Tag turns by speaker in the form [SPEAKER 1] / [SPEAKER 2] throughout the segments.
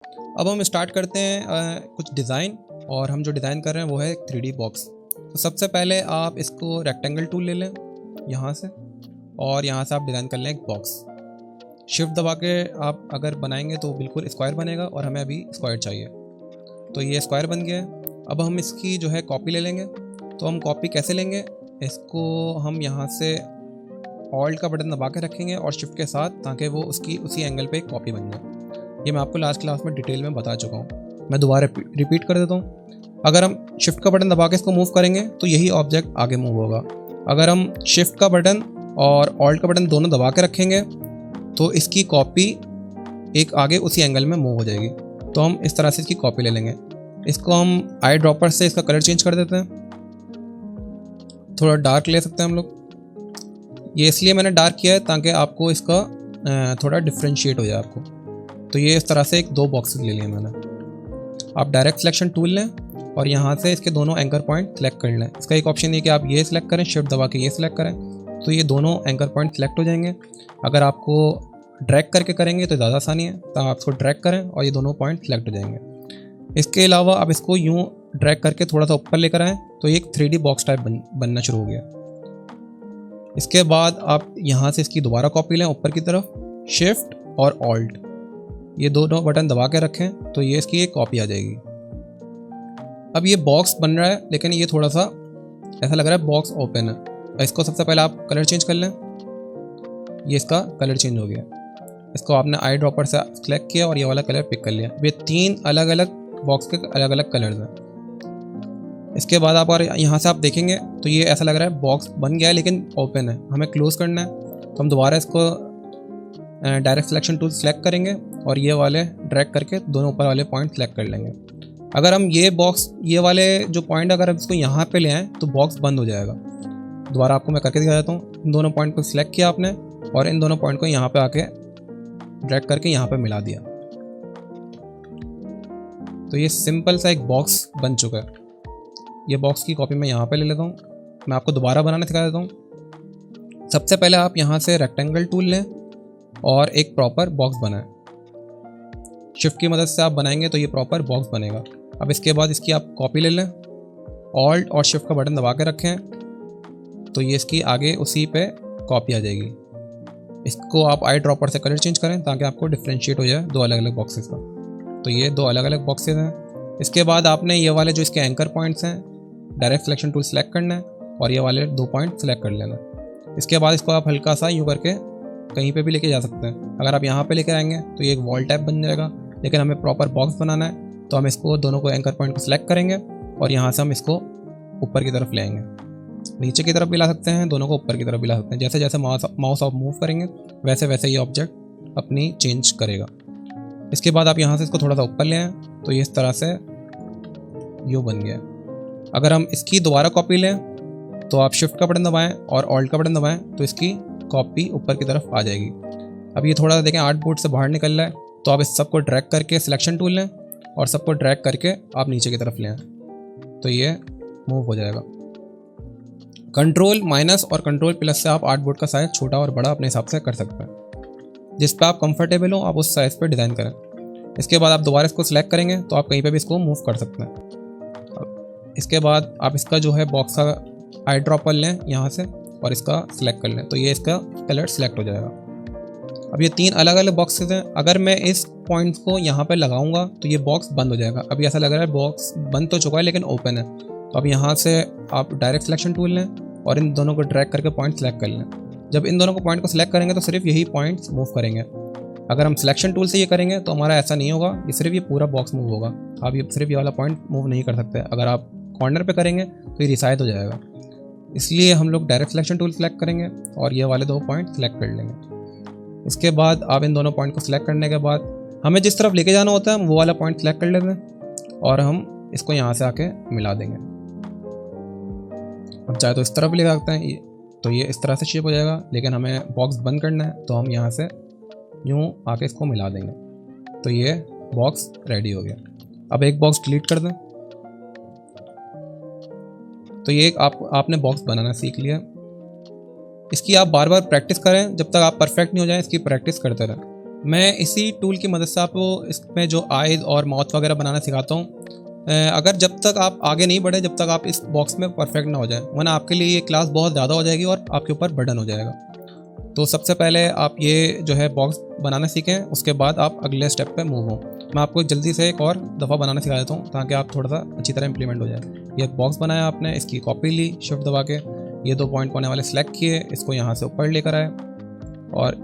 [SPEAKER 1] अब हम स्टार्ट करते हैं कुछ डिज़ाइन। और हम जो डिज़ाइन कर रहे हैं वो है 3D बॉक्स। तो सबसे पहले आप इसको रेक्टेंगल टूल ले लें यहाँ से, और यहाँ से आप डिज़ाइन कर लें एक बॉक्स। शिफ्ट दबा के आप अगर बनाएंगे तो बिल्कुल स्क्वायर बनेगा, और हमें अभी स्क्वायर चाहिए। तो ये स्क्वायर बन गया है। अब हम इसकी जो है कॉपी ले लेंगे। तो हम कॉपी कैसे लेंगे, इसको हम यहाँ से ऑल्ट का बटन दबा के रखेंगे और शिफ्ट के साथ, ताकि वो उसकी उसी एंगल पे कॉपी बन जाए। ये मैं आपको लास्ट क्लास में डिटेल में बता चुका हूँ, मैं दोबारा रिपीट कर देता हूँ। अगर हम शिफ्ट का बटन दबा के इसको मूव करेंगे तो यही ऑब्जेक्ट आगे मूव होगा। अगर हम शिफ्ट का बटन और ऑल्ट का बटन दोनों दबा के रखेंगे तो इसकी कॉपी एक आगे उसी एंगल में मूव हो जाएगी। तो हम इस तरह से इसकी कॉपी ले लेंगे। इसको हम आई ड्रॉपर से इसका कलर चेंज कर देते हैं, थोड़ा डार्क ले सकते हैं हम लोग। ये इसलिए मैंने डार्क किया है ताकि आपको इसका थोड़ा डिफ्रेंशिएट हो जाए आपको। तो ये इस तरह से एक दो बॉक्सेस ले लिए मैंने। आप डायरेक्ट सिलेक्शन टूल लें और यहाँ से इसके दोनों एंकर पॉइंट सेलेक्ट कर लें। इसका एक ऑप्शन है कि आप ये सिलेक्ट करें, शिफ्ट दबा के ये सिलेक्ट करें, तो ये दोनों एंकर पॉइंट सेलेक्ट हो जाएंगे। अगर आपको ड्रैग करके करेंगे तो ज़्यादा आसानी है, तो आप इसको ड्रैग करें और ये दोनों पॉइंट सेलेक्ट हो जाएंगे। इसके अलावा आप इसको यूँ ड्रैग करके थोड़ा सा ऊपर लेकर आएँ तो एक 3D बॉक्स टाइप बनना शुरू हो गया। इसके बाद आप यहाँ से इसकी दोबारा कॉपी लें ऊपर की तरफ, शिफ्ट और ऑल्ट, ये दोनों बटन दबा के रखें तो ये इसकी एक कॉपी आ जाएगी। अब ये बॉक्स बन रहा है, लेकिन ये थोड़ा सा ऐसा लग रहा है बॉक्स ओपन है। इसको सबसे पहले आप कलर चेंज कर लें। ये इसका कलर चेंज हो गया। इसको आपने आई ड्रॉपर से सेलेक्ट किया और ये वाला कलर पिक कर लिया। ये 3 अलग अलग बॉक्स के अलग अलग कलर्स हैं। इसके बाद आप और यहाँ से आप देखेंगे तो ये ऐसा लग रहा है बॉक्स बन गया है लेकिन ओपन है। हमें क्लोज करना है, तो हम दोबारा इसको डायरेक्ट सिलेक्शन टूल सेलेक्ट करेंगे और ये वाले ड्रैग करके दोनों ऊपर वाले पॉइंट सेलेक्ट कर लेंगे। अगर हम ये वाले जो पॉइंट अगर हम इसको यहाँ पे ले आएँ तो बॉक्स बंद हो जाएगा। दोबारा आपको मैं करके दिखा देता हूँ। इन दोनों पॉइंट को सिलेक्ट किया आपने और इन दोनों पॉइंट को यहाँ पे आके ड्रैग करके यहाँ पे मिला दिया, तो ये सिंपल सा एक बॉक्स बन चुका है। ये बॉक्स की कॉपी मैं यहाँ पे ले लेता हूँ। मैं आपको दोबारा बनाना सिखा देता हूँ। सबसे पहले आप यहाँ से रेक्टेंगल टूल लें और एक प्रॉपर बॉक्स बनाएं। शिफ्ट की मदद से आप बनाएंगे तो ये प्रॉपर बॉक्स बनेगा। अब इसके बाद इसकी आप कॉपी ले लें, ऑल्ट और शिफ्ट का बटन दबा के रखें तो ये इसकी आगे उसी पे कॉपी आ जाएगी। इसको आप आई ड्रॉपर से कलर चेंज करें ताकि आपको डिफ्रेंशिएट हो जाए दो अलग अलग बॉक्सेस का। तो ये दो अलग अलग बॉक्सेस हैं। इसके बाद आपने ये वाले जो इसके एंकर पॉइंट्स हैं, डायरेक्ट सिलेक्शन टूल सेलेक्ट करना है और ये वाले 2 पॉइंट सेलेक्ट कर लेना। इसके बाद इसको आप हल्का सा यूँ करके कहीं पे भी लेके जा सकते हैं। अगर आप यहाँ पे लेके आएंगे तो ये एक वॉल टाइप बन जाएगा, लेकिन हमें प्रॉपर बॉक्स बनाना है तो हम इसको दोनों को एंकर पॉइंट को सिलेक्ट करेंगे और यहाँ से हम इसको ऊपर की तरफ ले आएंगे। नीचे की तरफ भी ला सकते हैं, दोनों को ऊपर की तरफ भी ला सकते हैं। जैसे जैसे माउस आप मूव करेंगे वैसे वैसे ये ऑब्जेक्ट अपनी चेंज करेगा। इसके बाद आप यहाँ से इसको थोड़ा सा ऊपर ले आएँ तो ये इस तरह से यूँ बन गया। अगर हम इसकी दोबारा कॉपी लें तो आप शिफ्ट का बटन दबाएं और ऑल्ट का बटन दबाएं तो इसकी कॉपी ऊपर की तरफ आ जाएगी। अब ये थोड़ा सा देखें आर्टबोर्ड से बाहर निकल रहा है, तो आप इस सबको ड्रैग करके सिलेक्शन टूल लें और सबको ड्रैग करके आप नीचे की तरफ ले आएं तो ये मूव हो जाएगा। कंट्रोल माइनस और कंट्रोल प्लस से आप आर्टबोर्ड का साइज़ छोटा और बड़ा अपने हिसाब से कर सकते हैं। जिस पर आप कंफर्टेबल हो आप उस साइज़ पर डिज़ाइन करें। इसके बाद आप दोबारा इसको सिलेक्ट करेंगे तो आप कहीं पे भी इसको मूव कर सकते हैं। इसके बाद आप इसका जो है बॉक्स का आई ड्रॉपर लें यहाँ से और इसका सिलेक्ट कर लें तो ये इसका कलर सिलेक्ट हो जाएगा। अब ये 3 अलग अलग बॉक्सेस हैं। अगर मैं इस पॉइंट्स को यहाँ पे लगाऊंगा तो ये बॉक्स बंद हो जाएगा। अभी ऐसा लग रहा है बॉक्स बंद तो चुका है लेकिन ओपन है। तो अब यहाँ से आप डायरेक्ट सिलेक्शन टूल लें और इन दोनों को ड्रैग करके पॉइंट सेलेक्ट कर लें। जब इन दोनों को पॉइंट को सिलेक्ट करेंगे तो सिर्फ यही पॉइंट्स मूव करेंगे। अगर हम सिलेक्शन टूल से ये करेंगे तो हमारा ऐसा नहीं होगा, ये सिर्फ ये पूरा बॉक्स मूव होगा। आप ये सिर्फ ये वाला पॉइंट मूव नहीं कर सकते। अगर आप कॉर्नर पे करेंगे तो ये रिसाइज हो जाएगा। इसलिए हम लोग डायरेक्ट सिलेक्शन टूल सेलेक्ट करेंगे और ये वाले 2 पॉइंट सेलेक्ट कर लेंगे। इसके बाद आप इन दोनों पॉइंट को सिलेक्ट करने के बाद हमें जिस तरफ लेके जाना होता है हम वो वाला पॉइंट सेलेक्ट कर लेते हैं और हम इसको यहाँ से आके मिला देंगे। अब चाहे तो इस तरफ ले सकते हैं, तो ये इस तरह से शेप हो जाएगा, लेकिन हमें बॉक्स बंद करना है तो हम यहाँ से यूँ आके इसको मिला देंगे तो ये बॉक्स रेडी हो गया। अब एक बॉक्स डिलीट कर दें तो ये आपने बॉक्स बनाना सीख लिया। इसकी आप बार बार प्रैक्टिस करें जब तक आप परफेक्ट नहीं हो जाएं, इसकी प्रैक्टिस करते रहें। मैं इसी टूल की मदद से आपको इसमें जो आईज और माउथ वगैरह बनाना सिखाता हूँ। अगर जब तक आप आगे नहीं बढ़े, जब तक आप इस बॉक्स में परफेक्ट ना हो जाए, वरना आपके लिए ये क्लास बहुत ज़्यादा हो जाएगी और आपके ऊपर बर्डन हो जाएगा। तो सबसे पहले आप ये जो है बॉक्स बनाना सीखें, उसके बाद आप अगले स्टेप पे मूव हो। मैं आपको जल्दी से एक और दफ़ा बनाना सिखा देता हूँ ताकि आप थोड़ा सा अच्छी तरह इंप्लीमेंट हो जाए। ये बॉक्स बनाया आपने, इसकी कॉपी ली शिफ्ट दबा के, ये 2 पॉइंट कोने वाले सेलेक्ट किए, इसको यहाँ से ऊपर लेकर आए और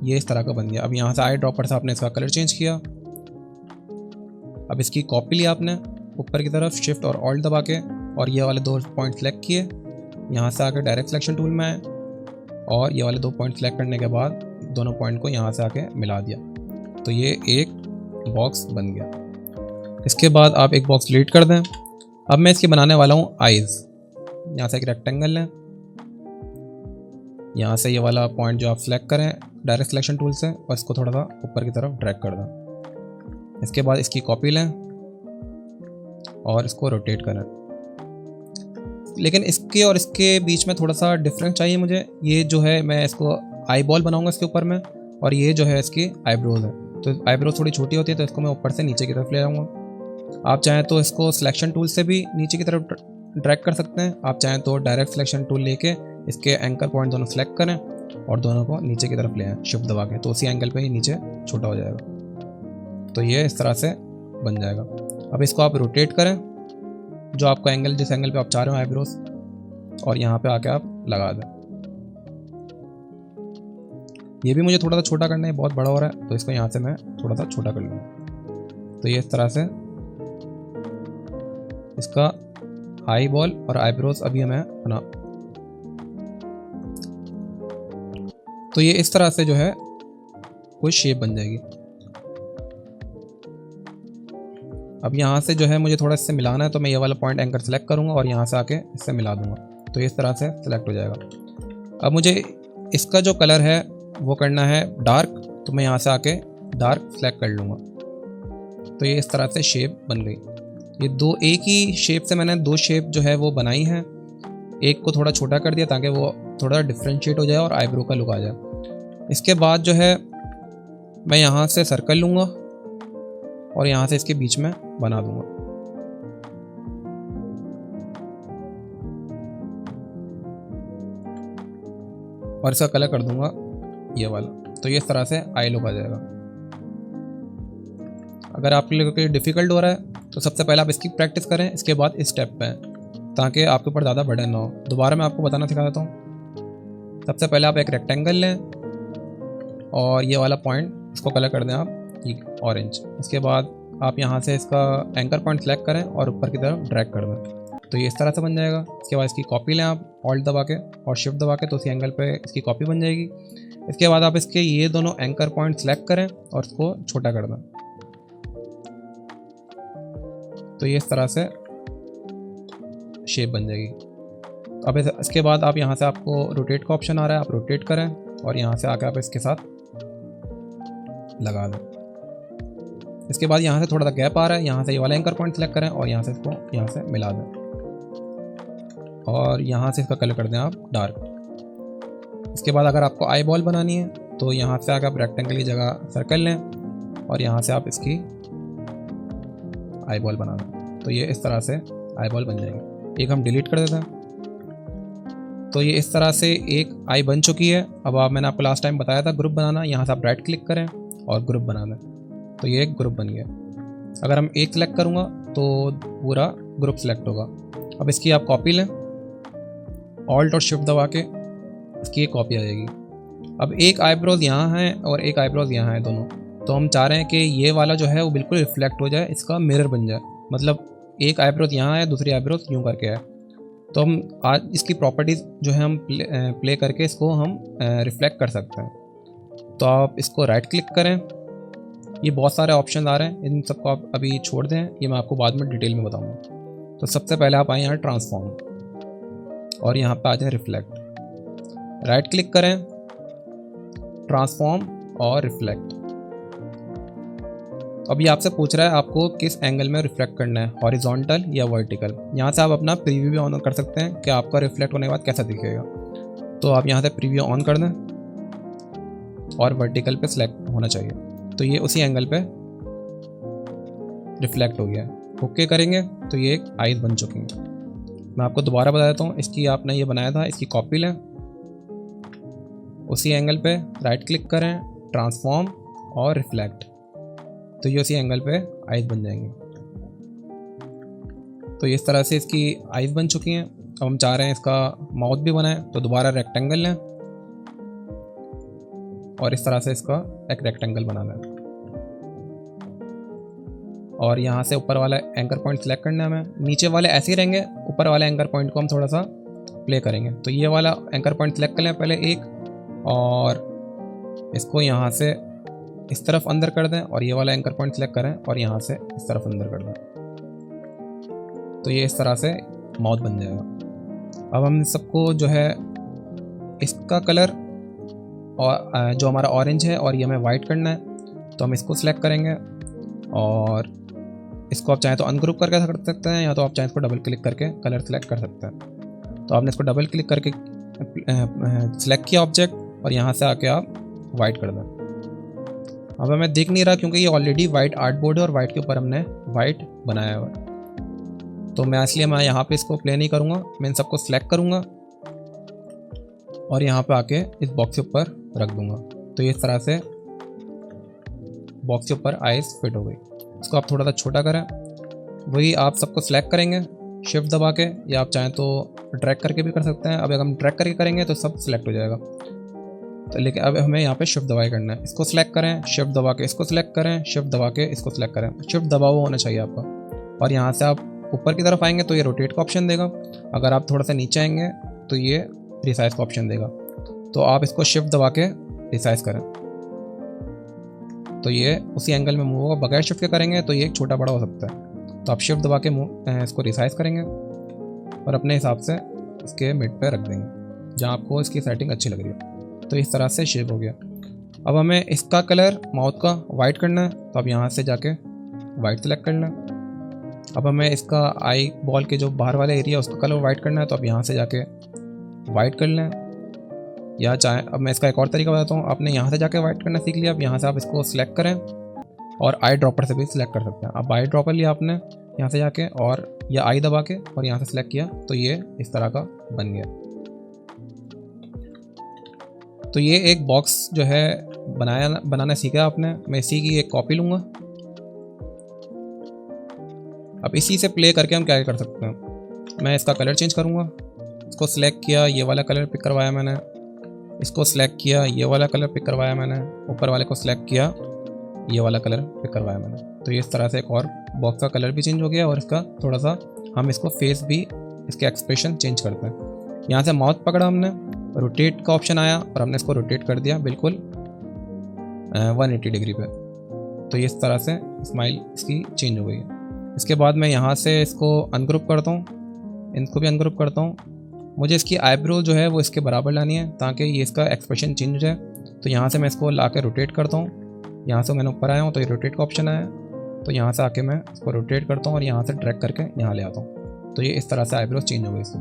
[SPEAKER 1] ये इस तरह का बन गया। अब यहाँ से आई ड्रॉपर से आपने इसका कलर चेंज किया। अब इसकी कॉपी ली आपने ऊपर की तरफ शिफ्ट और ऑल्ट दबा के, और ये वाले 2 पॉइंट सेलेक्ट किए, यहाँ से आकर डायरेक्ट सिलेक्शन टूल में आए और ये वाले 2 पॉइंट सेलेक्ट करने के बाद दोनों पॉइंट को यहाँ से आके मिला दिया। तो ये एक बॉक्स बन गया। इसके बाद आप एक बॉक्स डिलीट कर दें। अब मैं इसकी बनाने वाला हूँ आइज़। यहाँ से एक रेक्टेंगल लें, यहाँ से ये वाला पॉइंट जो आप सेलेक्ट करें डायरेक्ट सिलेक्शन टूल से और इसको थोड़ा सा ऊपर की तरफ ड्रैग कर दें। इसके बाद इसकी कॉपी लें और इसको रोटेट करें। लेकिन इसके और इसके बीच में थोड़ा सा डिफरेंस चाहिए मुझे। ये जो है मैं इसको आई बॉल बनाऊँगा इसके ऊपर में, और ये जो है इसकी आईब्रोज है। तो आईब्रोज थोड़ी छोटी होती है तो इसको मैं ऊपर से नीचे की तरफ ले आऊँगा। आप चाहें तो इसको सिलेक्शन टूल से भी नीचे की तरफ ड्रैग कर सकते हैं। आप चाहें तो डायरेक्ट सिलेक्शन टूल लेके इसके एंकर पॉइंट दोनों सेलेक्ट करें और दोनों को नीचे की तरफ ले आएँ शिफ्ट दबा के, तो उसी एंगल पे ही नीचे छोटा हो जाएगा। तो ये इस तरह से बन जाएगा। अब इसको आप रोटेट करें जो आपका एंगल, जिस एंगल पे आप चाह रहे हो आईब्रोज, और यहाँ पे आके आप लगा दें। ये भी मुझे थोड़ा सा छोटा करना है, बहुत बड़ा हो रहा है, तो इसको यहाँ से मैं थोड़ा सा छोटा कर लूँगा। तो ये इस तरह से इसका आई बॉल और आईब्रोज अभी हमें बना। तो ये इस तरह से जो है कोई शेप बन जाएगी। अब यहाँ से जो है मुझे थोड़ा इससे मिलाना है, तो मैं ये वाला पॉइंट एंकर सेलेक्ट करूँगा और यहाँ से आके इससे मिला दूँगा। तो इस तरह से सिलेक्ट हो जाएगा। अब मुझे इसका जो कलर है वो करना है डार्क, तो मैं यहाँ से आके डार्क सेलेक्ट कर लूँगा। तो ये इस तरह से शेप बन गई। ये दो एक ही शेप से मैंने 2 शेप जो है वो बनाई हैं। एक को थोड़ा छोटा कर दिया ताकि वो थोड़ा डिफ्रेंशिएट हो जाए और आईब्रो का लुक आ जाए। इसके बाद जो है मैं यहाँ से सर्कल लूँगा और यहाँ से इसके बीच में बना दूँगा। और इसका कलर कर दूँगा ये वाला। तो ये इस तरह से आई लुक आ जाएगा। अगर आपके लिए कोई डिफ़िकल्ट हो रहा है तो सबसे पहले आप इसकी प्रैक्टिस करें, इसके बाद इस स्टेप पे, ताकि आपके ऊपर ज़्यादा बर्डन ना हो। दोबारा मैं आपको बताना सिखा देता हूँ। सबसे पहले आप एक रेक्टेंगल लें और ये वाला पॉइंट इसको कलर कर दें आप ऑरेंज। इसके बाद आप यहाँ से इसका एंकर पॉइंट सेलेक्ट करें और ऊपर की तरफ ड्रैग कर दें। तो ये इस तरह से बन जाएगा। इसके बाद इसकी कॉपी लें आप ऑल्ट दबा के और शिफ्ट दबा के, तो उसी एंगल पे इसकी कॉपी बन जाएगी। इसके बाद आप इसके ये दोनों एंकर पॉइंट सेलेक्ट करें और इसको छोटा कर दें। तो ये इस तरह से शेप बन जाएगी। अब इसके बाद आप यहाँ से आपको रोटेट का ऑप्शन आ रहा है, आप रोटेट करें और यहाँ से आकर आप इसके साथ लगा दें। इसके बाद यहाँ से थोड़ा सा गैप आ रहा है, यहाँ से ये वाला एंकर पॉइंट सेलेक्ट करें और यहाँ से इसको यहाँ से मिला दें और यहाँ से इसका कलर कर दें आप डार्क। इसके बाद अगर आपको आई बॉल बनानी है तो यहाँ से आकर आप रेक्टेंगल की जगह सर्कल लें और यहाँ से आप इसकी आई बॉल बना दें। तो ये इस तरह से आई बॉल बन जाएगी। एक हम डिलीट कर देते हैं। तो ये इस तरह से एक आई बन चुकी है। अब मैंने आपको लास्ट टाइम बताया था ग्रुप बनाना, यहाँ से आप राइट क्लिक करें और ग्रुप बना दें। तो ये एक ग्रुप बन गया। अगर हम एक सेलेक्ट करूँगा तो पूरा ग्रुप सेलेक्ट होगा। अब इसकी आप कॉपी लें, ऑल्ट और शिफ्ट दबा के इसकी एक कॉपी आ जाएगी। अब एक आईब्रोज यहाँ है और एक आईब्रोज यहाँ है दोनों, तो हम चाह रहे हैं कि ये वाला जो है वो बिल्कुल रिफ्लेक्ट हो जाए, इसका मिरर बन जाए। मतलब एक आईब्रोज यहाँ है, दूसरी आईब्रोज यूँ करके है। तो हम आज इसकी प्रॉपर्टीज़ जो है हम प्ले करके इसको हम रिफ्लेक्ट कर सकते हैं। तो आप इसको राइट क्लिक करें। ये बहुत सारे ऑप्शन आ रहे हैं, इन सबको आप अभी छोड़ दें, ये मैं आपको बाद में डिटेल में बताऊँगा। तो सबसे पहले आप आए यहाँ ट्रांसफॉर्म और यहाँ पे आ जाए रिफ्लेक्ट। राइट क्लिक करें, ट्रांसफॉर्म और रिफ्लेक्ट। अब ये आपसे पूछ रहा है आपको किस एंगल में रिफ्लेक्ट करना है, हॉरिजॉन्टल या वर्टिकल। यहाँ से आप अपना प्रीव्यू भी ऑन कर सकते हैं कि आपका रिफ्लेक्ट होने के बाद कैसा दिखेगा। तो आप यहाँ से प्रीव्यू ऑन कर दें और वर्टिकल पे सिलेक्ट होना चाहिए। तो ये उसी एंगल पे रिफ्लेक्ट हो गया। ओके करेंगे तो ये एक आइज़ बन चुकी हैं। मैं आपको दोबारा बता देता हूँ, इसकी आपने ये बनाया था, इसकी कॉपी लें, उसी एंगल पे राइट क्लिक करें, ट्रांसफॉर्म और रिफ्लेक्ट, तो ये उसी एंगल पे आइज़ बन जाएंगी। तो इस तरह से इसकी आइज़ बन चुकी हैं। अब हम चाह रहे हैं इसका माउथ भी बनाएं, तो दोबारा रेक्टेंगल लें और इस तरह से इसका एक रेक्टेंगल बना लें और यहाँ से ऊपर वाला एंकर पॉइंट सेलेक्ट करना है हमें। नीचे वाले ऐसे ही रहेंगे, ऊपर वाले एंकर पॉइंट को हम थोड़ा सा प्ले करेंगे। तो ये वाला एंकर पॉइंट सेलेक्ट कर लें पहले एक, और इसको यहाँ से इस तरफ अंदर कर दें और ये वाला एंकर पॉइंट सेलेक्ट करें और यहाँ से इस तरफ अंदर कर दें। तो ये इस तरह से माउथ बन जाएगा। अब हम सबको जो है इसका कलर और जो हमारा ऑरेंज है और ये हमें वाइट करना है, तो हम इसको सिलेक्ट करेंगे और इसको आप चाहें तो अनग्रुप करके कर सकते हैं, या तो आप चाहें इसको डबल क्लिक करके कलर सेलेक्ट कर सकते हैं। तो आपने इसको डबल क्लिक करके सिलेक्ट किया ऑब्जेक्ट और यहाँ से आके आप वाइट कर दें। अब हमें दिख नहीं रहा क्योंकि ये ऑलरेडी वाइट आर्ट बोर्ड है और वाइट के ऊपर हमने वाइट बनाया हुआ है। तो मैं इसलिए मैं यहाँ पे इसको प्ले नहीं करूँगा, मैं इन सबको सिलेक्ट करूँगा और यहाँ पे आके इस बॉक्स के ऊपर रख दूँगा। तो ये इस तरह से बॉक्स के ऊपर आइज़ फिट हो गई। इसको आप थोड़ा सा छोटा करें, वही आप सबको सिलेक्ट करेंगे शिफ्ट दबा के, या आप चाहें तो ड्रैग करके भी कर सकते हैं। अब अगर हम ड्रैग करके करेंगे तो सब सिलेक्ट हो जाएगा, तो लेकिन अब हमें यहाँ पे शिफ्ट दबाए करना है। इसको सिलेक्ट करें, शिफ्ट दबा के इसको सिलेक्ट करें, शिफ्ट दबा के इसको सिलेक्ट करें, शिफ्ट दबा हुआ होना चाहिए आपका। और यहाँ से आप ऊपर की तरफ आएंगे तो ये रोटेट का ऑप्शन देगा, अगर आप थोड़ा सा नीचे आएंगे तो ये रिसाइज का ऑप्शन देगा। तो आप इसको शिफ्ट दबा के रिसाइज करें तो ये उसी एंगल में मूव होगा। बगैर शिफ्ट के करेंगे तो ये एक छोटा बड़ा हो सकता है। तो आप शिफ्ट दबा के इसको रिसाइज करेंगे और अपने हिसाब से इसके मिड पे रख देंगे जहाँ आपको इसकी सेटिंग अच्छी लग रही है। तो इस तरह से शेप हो गया। अब हमें इसका कलर माउथ का वाइट करना है, तो अब यहाँ से जाके वाइट सेलेक्ट कर लें। अब हमें इसका आई बॉल के जो बाहर वाला एरिया उसका कलर वाइट करना है, तो अब यहाँ से जाके वाइट कर लें। या चाहे अब मैं इसका एक और तरीका बताता हूँ, आपने यहाँ से जाके वाइट करना सीख लिया। अब यहाँ से आप इसको सिलेक्ट करें और आई ड्रॉपर से भी सिलेक्ट कर सकते हैं। अब आई ड्रॉपर लिया आपने यहाँ से जाके और या आई दबा के और यहाँ से सिलेक्ट किया, तो ये इस तरह का बन गया। तो ये एक बॉक्स जो है बनाना सीखा आपने। मैं इसी की एक कॉपी लूँगा। अब इसी से प्ले करके हम क्या कर सकते हैं, मैं इसका कलर चेंज करूँगा। इसको सिलेक्ट किया, ये वाला कलर पिक करवाया मैंने, इसको सिलेक्ट किया, ये वाला कलर पिक करवाया मैंने, ऊपर वाले को सिलेक्ट किया, ये वाला कलर पिक करवाया मैंने। तो ये इस तरह से एक और बॉक्स का कलर भी चेंज हो गया और इसका थोड़ा सा हम इसको फेस भी, इसके एक्सप्रेशन चेंज करते हैं। यहाँ से माउथ पकड़ा हमने, रोटेट का ऑप्शन आया और हमने इसको रोटेट कर दिया बिल्कुल 180 डिग्री पे। तो ये इस तरह से स्माइल इसकी चेंज हो गई है। इसके बाद मैं यहाँ से इसको अनग्रुप करता हूँ, इनको भी अनग्रुप करता हूँ। मुझे इसकी आईब्रो जो है वो इसके बराबर लानी है ताकि ये इसका एक्सप्रेशन चेंज हो जाए। तो यहाँ से मैं इसको ला के रोटेट करता हूँ। यहाँ से मैंने ऊपर आया हूँ तो ये रोटेट का ऑप्शन आया, तो यहाँ से आके मैं इसको रोटेट करता हूँ और यहाँ से ड्रैग करके यहाँ ले आता हूँ। तो ये इस तरह से आईब्रोज चेंज हो गई इससे।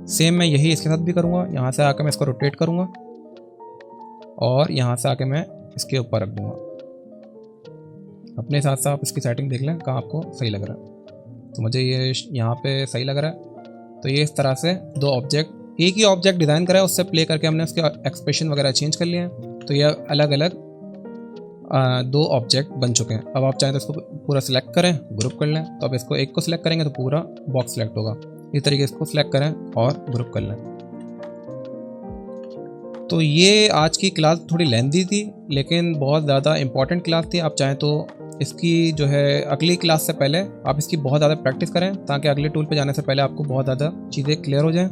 [SPEAKER 1] सेम मैं यही इसके साथ भी करूँगा। यहाँ से आकर मैं इसको रोटेट करूँगा और यहाँ से आके मैं इसके ऊपर रख दूँगा। अपने हिसाब से आप इसकी सेटिंग देख लें कहाँ आपको सही लग रहा है। तो मुझे ये यहाँ पे सही लग रहा है। तो ये इस तरह से दो ऑब्जेक्ट, एक ही ऑब्जेक्ट डिज़ाइन करा है, उससे प्ले करके हमने उसके एक्सप्रेशन वगैरह चेंज कर लिए हैं। तो ये अलग अलग दो ऑब्जेक्ट बन चुके हैं। अब आप चाहें तो इसको पूरा सिलेक्ट करें, ग्रुप कर लें। तो अब इसको एक को सिलेक्ट करेंगे तो पूरा बॉक्स सिलेक्ट होगा। इस तरीके से इसको सिलेक्ट करें और ग्रुप कर लें। तो ये आज की क्लास थोड़ी लेंथी थी लेकिन बहुत ज़्यादा इंपॉर्टेंट क्लास थी। आप चाहें तो इसकी जो है अगली क्लास से पहले आप इसकी बहुत ज़्यादा प्रैक्टिस करें ताकि अगले टूल पे जाने से पहले आपको बहुत ज़्यादा चीज़ें क्लियर हो जाएं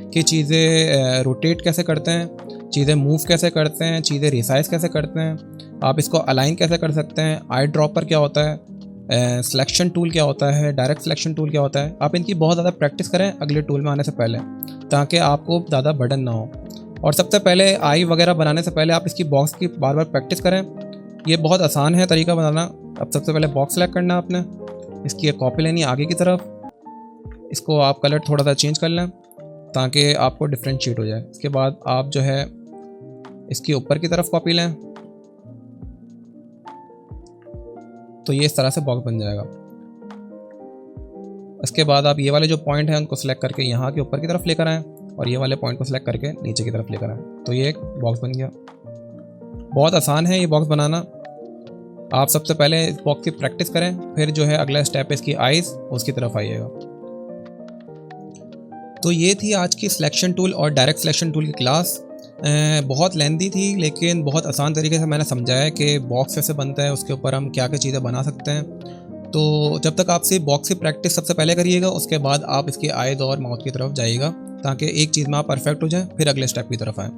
[SPEAKER 1] कि चीज़ें रोटेट कैसे करते हैं, चीज़ें मूव कैसे करते हैं, चीज़ें रिसाइज कैसे करते हैं, आप इसको अलाइन कैसे कर सकते हैं, आई ड्रॉपर क्या होता है, सिलेक्शन टूल क्या होता है, डायरेक्ट सिलेक्शन टूल क्या होता है। आप इनकी बहुत ज़्यादा प्रैक्टिस करें अगले टूल में आने से पहले ताकि आपको ज़्यादा बर्डन ना हो। और सबसे पहले आई वगैरह बनाने से पहले आप इसकी बॉक्स की बार बार प्रैक्टिस करें। ये बहुत आसान है तरीका बनाना। अब सबसे पहले बॉक्स सेलेक्ट करना है आपने, इसकी एक कॉपी लेनी है आगे की तरफ, इसको आप कलर थोड़ा सा चेंज कर लें ताकि आपको डिफ्रेंशिएट हो जाए। इसके बाद आप जो है इसकी ऊपर की तरफ कॉपी लें तो ये इस तरह से बॉक्स बन जाएगा। इसके बाद आप ये वाले जो पॉइंट हैं उनको सेलेक्ट करके यहाँ के ऊपर की तरफ लेकर आएँ और ये वाले पॉइंट को सेलेक्ट करके नीचे की तरफ लेकर आएँ, तो ये एक बॉक्स बन गया। बहुत आसान है ये बॉक्स बनाना। आप सबसे पहले इस बॉक्स की प्रैक्टिस करें, फिर जो है अगला स्टेप है इसकी आइज़, उसकी तरफ आइएगा। तो ये थी आज की सिलेक्शन टूल और डायरेक्ट सिलेक्शन टूल की क्लास। बहुत लेंदी थी लेकिन बहुत आसान तरीके से मैंने समझाया कि बॉक्स कैसे बनता है, उसके ऊपर हम क्या क्या चीज़ें बना सकते हैं। तो जब तक आप सिर्फ बॉक्स की प्रैक्टिस सबसे पहले करिएगा, उसके बाद आप इसके आइज़ और माउथ की तरफ जाइएगा ताकि एक चीज़ में आप परफेक्ट हो जाएं, फिर अगले स्टेप की तरफ आएँ।